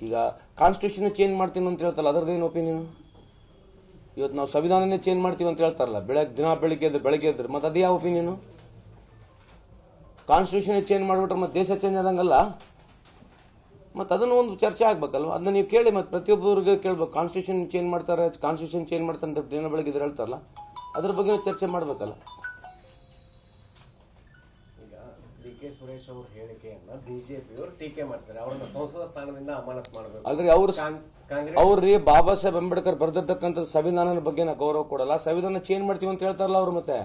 ಈಗ constitution change ಮಾಡ್ತೀನಿ ಅಂತ ಹೇಳ್ತಲ್ಲ, ಅದರದ್ದೇನು ಒಪಿನಿಯನ್? ಇವತ್ತು ನಾವು ಸಂವಿಧಾನನೇ ಚೇಂಜ್ ಮಾಡ್ತೀವಿ ಅಂತ ಹೇಳ್ತಾರಲ್ಲ, ಬೆಳಗ್ಗೆ ಎದ್ರೆ ಮತ್ತೆ ಅದೇ ಯಾವ ಒಪಿನಿಯನು? ಕಾನ್ಸ್ಟಿಟ್ಯೂಷನ್ ಚೇಂಜ್ ಮಾಡಿಬಿಟ್ರೆ ಮತ್ತೆ ದೇಶ ಚೇಂಜ್ ಆದಂಗಲ್ಲ. ಮತ್ತೆ ಅದನ್ನು ಒಂದು ಚರ್ಚೆ ಆಗ್ಬೇಕಲ್ವ? ಅದನ್ನ ನೀವು ಕೇಳಿ, ಮತ್ತೆ ಪ್ರತಿಯೊಬ್ಬರಿಗೆ ಕೇಳ್ಬೇಕು. ಕಾನ್ಸ್ಟಿಟ್ಯೂಷನ್ ಚೇಂಜ್ ಮಾಡ್ತಾರೆ ಅಂತ ದಿನ ಬೆಳಗ್ಗೆ ಇದ್ರೆ ಹೇಳ್ತಾರಲ್ಲ, ಅದ್ರ ಬಗ್ಗೆ ಚರ್ಚೆ ಮಾಡ್ಬೇಕಲ್ಲ. ಈಗ ಡಿ.ಕೆ. ಸುರೇಶ್ ಅವ್ರ ಹೇಳಿಕೆಯನ್ನ ಬಿಜೆಪಿಯವರು ಟೀಕೆ ಮಾಡ್ತಾರೆ, ಅವರನ್ನ ಸಂಸದ ಸ್ಥಾನದಿಂದ ಅಮಾನತ್ ಮಾಡಬೇಕು. ಆದ್ರೆ ಅವ್ರಿ ಬಾಬಾ ಸಾಹೇಬ್ ಅಂಬೇಡ್ಕರ್ ಬರೆದಿರ್ತಕ್ಕಂಥ ಸಂವಿಧಾನದ ಬಗ್ಗೆ ನಾವು ಗೌರವ ಕೊಡಲ್ಲ, ಸಂವಿಧಾನ ಚೇಂಜ್ ಮಾಡ್ತೀವಿ ಅಂತ ಹೇಳ್ತಾರಲ್ಲ ಅವ್ರು. ಮತ್ತೆ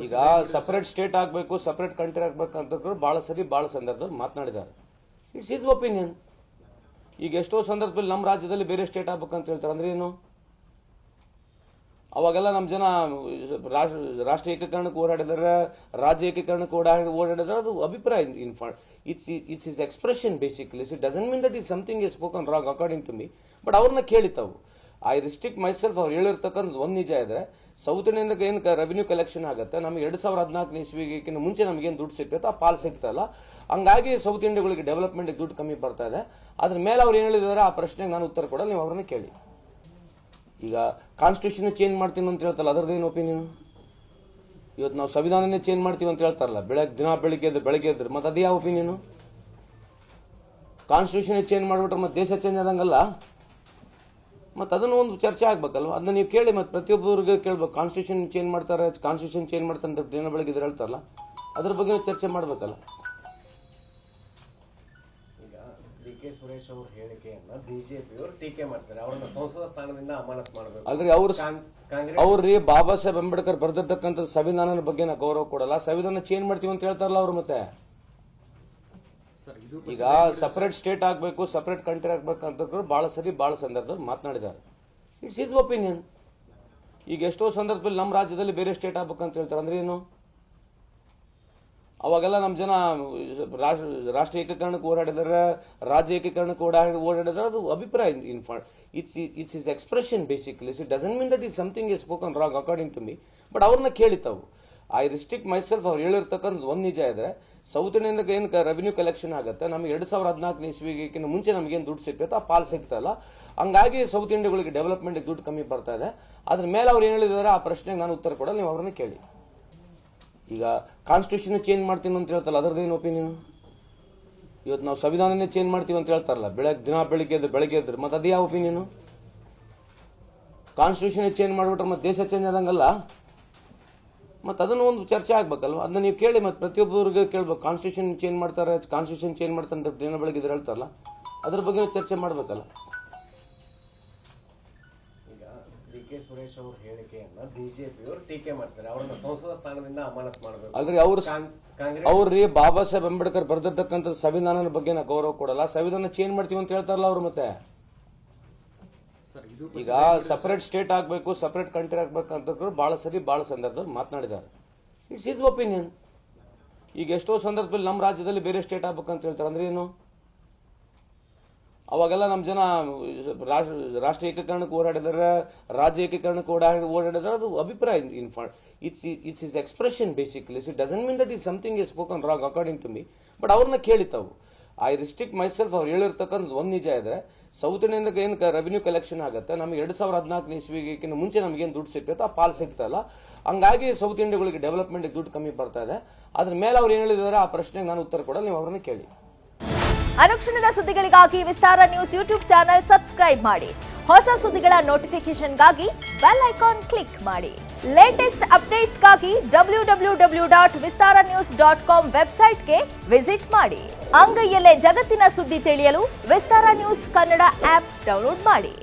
ಈಗ ಸಪರೇಟ್ ಸ್ಟೇಟ್ ಆಗ್ಬೇಕು, ಸಪರೇಟ್ ಕಂಟ್ರಿ ಆಗ್ಬೇಕು ಅಂತ ಬಹಳ ಸಂದರ್ಭದಲ್ಲಿ ಮಾತನಾಡಿದ್ದಾರೆ. It's his opinion. ಈಗ ಎಷ್ಟೋ ಸಂದರ್ಭದಲ್ಲಿ ನಮ್ಮ ರಾಜ್ಯದಲ್ಲಿ ಬೇರೆ ಸ್ಟೇಟ್ ಆಗ್ಬೇಕಂತ ಹೇಳ್ತಾರೆ. ಅಂದ್ರೆ ಏನು? ಅವಾಗೆಲ್ಲ ನಮ್ಮ ಜನ ರಾಷ್ಟ್ರ ಏಕೀಕರಣಕ್ಕೆ ಓಡಾಡಿದಾರೆ, ರಾಜ್ಯ ಏಕೀಕರಣಕ್ಕೆ ಓಡಾಡಿದ್ರೆ ಅದು ಅಭಿಪ್ರಾಯ. It's is expression basically. It doesn't mean that is something is spoken wrong according to me. But ಅವ್ರನ್ನ ಕೇಳಿತಾವು. I restrict myself. ಅವ್ರು ಹೇಳಿರ್ತಕ್ಕಂಥ ಒಂದು ನಿಜ ಇದ್ರೆ, ಸೌತ್ ಇಂಡಿಯನ್ ಏನು ರೆವಿನ್ಯೂ ಕಲೆಕ್ಷನ್ ಆಗುತ್ತೆ, ನಮಗೆ 2014 ಇಸ್ವಿಗಿಂತ ಮುಂಚೆ ನಮಗೇನು ದುಡ್ಡು ಸಿಗ್ತೈತೆ ಆ ಪಾಲ್ ಸಿಗ್ತಲ್ಲ. ಹಂಗಾಗಿ ಸೌತ್ ಇಂಡಿಯಾಗಳಿಗೆ ಡೆವಲಪ್ಮೆಂಟ್ ದುಡ್ಡು ಕಮ್ಮಿ ಬರ್ತಾ ಇದೆ. ಅದ್ರ ಮೇಲೆ ಅವ್ರು ಏನು ಹೇಳಿದಾರೆ ಆ ಪ್ರಶ್ನೆಗೆ ನಾನು ಉತ್ತರ ಕೊಡಲ್ಲ, ನೀವು ಅವ್ರನ್ನ ಕೇಳಿ. ಈಗ ಕಾನ್ಸ್ಟಿಟ್ಯೂಷನ್ ಚೇಂಜ್ ಮಾಡ್ತೀನಿ ಅಂತ ಹೇಳ್ತಲ್ಲ, ಅದರದ್ದೇನು ಒಪಿನಿಯನ್? ಇವತ್ತು ನಾವು ಸಂವಿಧಾನನೇ ಚೇಂಜ್ ಮಾಡ್ತೀವಿ ಅಂತ ಹೇಳ್ತಾರಲ್ಲ, ಬೆಳಗ್ಗೆ ಎದ್ರೆ ಮತ್ತೆ ಅದೇ ಯಾವ ಒಪಿನಿಯನು? ಕಾನ್ಸ್ಟಿಟ್ಯೂಷನ್ ಚೇಂಜ್ ಮಾಡಿಬಿಟ್ರೆ ಮತ್ತೆ ದೇಶ ಚೇಂಜ್ ಆದಂಗಲ್ಲ. ಮತ್ತೆ ಅದನ್ನು ಒಂದು ಚರ್ಚೆ ಆಗ್ಬೇಕಲ್ವ? ಅದನ್ನ ನೀವು ಕೇಳಿ, ಮತ್ತೆ ಪ್ರತಿಯೊಬ್ಬರಿಗೆ ಕೇಳ್ಬೇಕು. ಕಾನ್ಸ್ಟಿಟ್ಯೂಷನ್ ಚೇಂಜ್ ಮಾಡ್ತಾರೆ ಅಂತ ದಿನ ಬೆಳಗ್ಗೆ ಇದ್ರೆ ಹೇಳ್ತಾರಲ್ಲ, ಅದ್ರ ಬಗ್ಗೆ ಚರ್ಚೆ ಮಾಡ್ಬೇಕಲ್ಲ. ಈಗ ಡಿ.ಕೆ. ಸುರೇಶ್ ಅವ್ರ ಹೇಳಿಕೆಯನ್ನ ಬಿಜೆಪಿಯವರು ಟೀಕೆ ಮಾಡ್ತಾರೆ, ಅವರನ್ನ ಸಂಸದ ಸ್ಥಾನದಿಂದ ಅಮಾನತ್ ಮಾಡಬೇಕು. ಆದ್ರೆ ಅವ್ರಿ ಬಾಬಾ ಸಾಹೇಬ್ ಅಂಬೇಡ್ಕರ್ ಬರೆದಿರ್ತಕ್ಕಂಥ ಸಂವಿಧಾನದ ಬಗ್ಗೆ ನಾವು ಗೌರವ ಕೊಡಲ್ಲ, ಸಂವಿಧಾನ ಚೇಂಜ್ ಮಾಡ್ತೀವಿ ಅಂತ ಹೇಳ್ತಾರಲ್ಲ ಅವ್ರು. ಮತ್ತೆ ಈಗ ಸಪರೇಟ್ ಸ್ಟೇಟ್ ಆಗ್ಬೇಕು, ಸಪರೇಟ್ ಕಂಟ್ರಿ ಆಗ್ಬೇಕು ಅಂತ ಬಹಳ ಸಂದರ್ಭದಲ್ಲಿ ಮಾತನಾಡಿದ್ದಾರೆ. It's his opinion. ಈಗ ಎಷ್ಟೋ ಸಂದರ್ಭದಲ್ಲಿ ನಮ್ಮ ರಾಜ್ಯದಲ್ಲಿ ಬೇರೆ ಸ್ಟೇಟ್ ಆಗ್ಬೇಕಂತ ಹೇಳ್ತಾರೆ. ಅಂದ್ರೆ ಏನು? ಅವಾಗೆಲ್ಲ ನಮ್ಮ ಜನ ರಾಷ್ಟ್ರ ಏಕೀಕರಣಕ್ಕೆ ಓಡಾಡಿದಾರೆ, ರಾಜ್ಯ ಏಕೀಕರಣಕ್ಕೆ ಓಡಾಡಿದ್ರೆ ಅದು ಅಭಿಪ್ರಾಯ. It's is expression basically. It doesn't mean that is something is spoken wrong according to me. But ಅವ್ರನ್ನ ಕೇಳಿತಾವು. I restrict myself. ಅವ್ರು ಹೇಳಿರ್ತಕ್ಕಂಥ ಒಂದು ನಿಜ ಇದ್ರೆ, ಸೌತ್ ಇಂಡಿಯನ್ ಏನು ರೆವಿನ್ಯೂ ಕಲೆಕ್ಷನ್ ಆಗುತ್ತೆ, ನಮಗೆ 2014 ಇಸ್ವಿಗಿಂತ ಮುಂಚೆ ನಮಗೇನು ದುಡ್ಡು ಸಿಗ್ತೈತೆ ಆ ಪಾಲ್ ಸಿಗ್ತಲ್ಲ. ಹಂಗಾಗಿ ಸೌತ್ ಇಂಡಿಯಾಗಳಿಗೆ ಡೆವಲಪ್ಮೆಂಟ್ ದುಡ್ಡು ಕಮ್ಮಿ ಬರ್ತಾ ಇದೆ. ಅದ್ರ ಮೇಲೆ ಅವ್ರು ಏನು ಹೇಳಿದಾರೆ ಆ ಪ್ರಶ್ನೆಗೆ ನಾನು ಉತ್ತರ ಕೊಡಲ್ಲ, ನೀವು ಅವ್ರನ್ನ ಕೇಳಿ. ಈಗ ಕಾನ್ಸ್ಟಿಟ್ಯೂಷನ್ ಚೇಂಜ್ ಮಾಡ್ತೀನಿ ಅಂತ ಹೇಳ್ತಲ್ಲ, ಅದರದ್ದೇನು ಒಪಿನಿಯನ್? ಇವತ್ತು ನಾವು ಸಂವಿಧಾನನೇ ಚೇಂಜ್ ಮಾಡ್ತೀವಿ ಅಂತ ಹೇಳ್ತಾರಲ್ಲ, ಬೆಳಗ್ಗೆ ಎದ್ರೆ ಮತ್ತೆ ಅದೇ ಯಾವ ಒಪಿನಿಯನು? ಕಾನ್ಸ್ಟಿಟ್ಯೂಷನ್ ಚೇಂಜ್ ಮಾಡಿಬಿಟ್ರೆ ಮತ್ತೆ ದೇಶ ಚೇಂಜ್ ಆದಂಗಲ್ಲ. ಮತ್ತೆ ಅದನ್ನು ಒಂದು ಚರ್ಚೆ ಆಗ್ಬೇಕಲ್ವ? ಅದನ್ನ ನೀವು ಕೇಳಿ, ಮತ್ತೆ ಪ್ರತಿಯೊಬ್ಬರಿಗೆ ಕೇಳ್ಬೇಕು. ಕಾನ್ಸ್ಟಿಟ್ಯೂಷನ್ ಚೇಂಜ್ ಮಾಡ್ತಾರೆ ಅಂತ ದಿನ ಬೆಳಗ್ಗೆ ಇದ್ರೆ ಹೇಳ್ತಾರಲ್ಲ, ಅದ್ರ ಬಗ್ಗೆ ಚರ್ಚೆ ಮಾಡ್ಬೇಕಲ್ಲ. ಈಗ ಡಿ.ಕೆ. ಸುರೇಶ್ ಅವ್ರ ಹೇಳಿಕೆಯನ್ನ ಬಿಜೆಪಿಯವರು ಟೀಕೆ ಮಾಡ್ತಾರೆ, ಅವರನ್ನ ಸಂಸದ ಸ್ಥಾನದಿಂದ ಅಮಾನತ್ ಮಾಡಬೇಕು. ಆದ್ರೆ ಅವ್ರಿ ಬಾಬಾ ಸಾಹೇಬ್ ಅಂಬೇಡ್ಕರ್ ಬರೆದಿರ್ತಕ್ಕಂಥ ಸಂವಿಧಾನದ ಬಗ್ಗೆ ನಾವು ಗೌರವ ಕೊಡಲ್ಲ, ಸಂವಿಧಾನ ಚೇಂಜ್ ಮಾಡ್ತೀವಿ ಅಂತ ಹೇಳ್ತಾರಲ್ಲ ಅವ್ರು. ಮತ್ತೆ ಈಗ ಸಪರೇಟ್ ಸ್ಟೇಟ್ ಆಗ್ಬೇಕು, ಸಪರೇಟ್ ಕಂಟ್ರಿ ಆಗ್ಬೇಕು ಅಂತ ಬಹಳ ಸಂದರ್ಭದಲ್ಲಿ ಮಾತನಾಡಿದ್ದಾರೆ. It's his opinion. ಈಗ ಎಷ್ಟೋ ಸಂದರ್ಭದಲ್ಲಿ ನಮ್ಮ ರಾಜ್ಯದಲ್ಲಿ ಬೇರೆ ಸ್ಟೇಟ್ ಆಗ್ಬೇಕಂತ ಹೇಳ್ತಾರೆ. ಅಂದ್ರೆ ಏನು? ಅವಾಗೆಲ್ಲ ನಮ್ಮ ಜನ ರಾಷ್ಟ್ರ ಏಕೀಕರಣಕ್ಕೆ ಓಡಾಡಿದಾರೆ, ರಾಜ್ಯ ಏಕೀಕರಣಕ್ಕೆ ಓಡಾಡಿದ್ರೆ ಅದು ಅಭಿಪ್ರಾಯ. It's is expression basically. It doesn't mean that is something is spoken wrong according to me. But ಅವ್ರನ್ನ ಕೇಳಿತಾವು. I restrict myself. ಅವ್ರು ಹೇಳಿರ್ತಕ್ಕಂಥ ಒಂದು ನಿಜ ಇದ್ರೆ, ಸೌತ್ ಇಂಡಿಯನ್ ಏನು ರೆವಿನ್ಯೂ ಕಲೆಕ್ಷನ್ ಆಗುತ್ತೆ, ನಮಗೆ 2014 ಇಸ್ವಿಗಿಂತ ಮುಂಚೆ ನಮಗೇನು ದುಡ್ಡು ಸಿಗ್ತೈತೆ ಆ ಪಾಲ್ ಸಿಗ್ತಲ್ಲ. ಹಂಗಾಗಿ ಸೌತ್ ಇಂಡಿಯಾಗಳಿಗೆ ಡೆವಲಪ್ಮೆಂಟ್ ದುಡ್ಡು ಕಮ್ಮಿ ಬರ್ತಾ ಇದೆ. ಅದ್ರ ಮೇಲೆ ಅವ್ರು ಏನು ಹೇಳಿದಾರೆ ಆ ಪ್ರಶ್ನೆಗೆ ನಾನು ಉತ್ತರ ಕೊಡಲ್ಲ, ನೀವು ಅವ್ರನ್ನ ಕೇಳಿ. ಅನುಕ್ಷಣದ ಸುದ್ದಿಗಳಿಗಾಗಿ ವಿಸ್ತಾರ ನ್ಯೂಸ್ ಯೂಟ್ಯೂಬ್ ಚಾನೆಲ್ ಸಬ್ಸ್ಕ್ರೈಬ್ ಮಾಡಿ. ಹೊಸ ಸುದ್ದಿಗಳ ನೋಟಿಫಿಕೇಶನ್ಗಾಗಿ ಬೆಲ್ ಐಕಾನ್ ಕ್ಲಿಕ್ ಮಾಡಿ. ಲೇಟೆಸ್ಟ್ ಅಪ್ಡೇಟ್ಸ್ಗಾಗಿ www.vistaranews.com ವೆಬ್ಸೈಟ್ಗೆ ವಿಸಿಟ್ ಮಾಡಿ. ಅಂಗೈಯಲ್ಲೇ ಜಗತ್ತಿನ ಸುದ್ದಿ ತಿಳಿಯಲು ವಿಸ್ತಾರ ನ್ಯೂಸ್ ಕನ್ನಡ ಆಪ್ ಡೌನ್ಲೋಡ್ ಮಾಡಿ.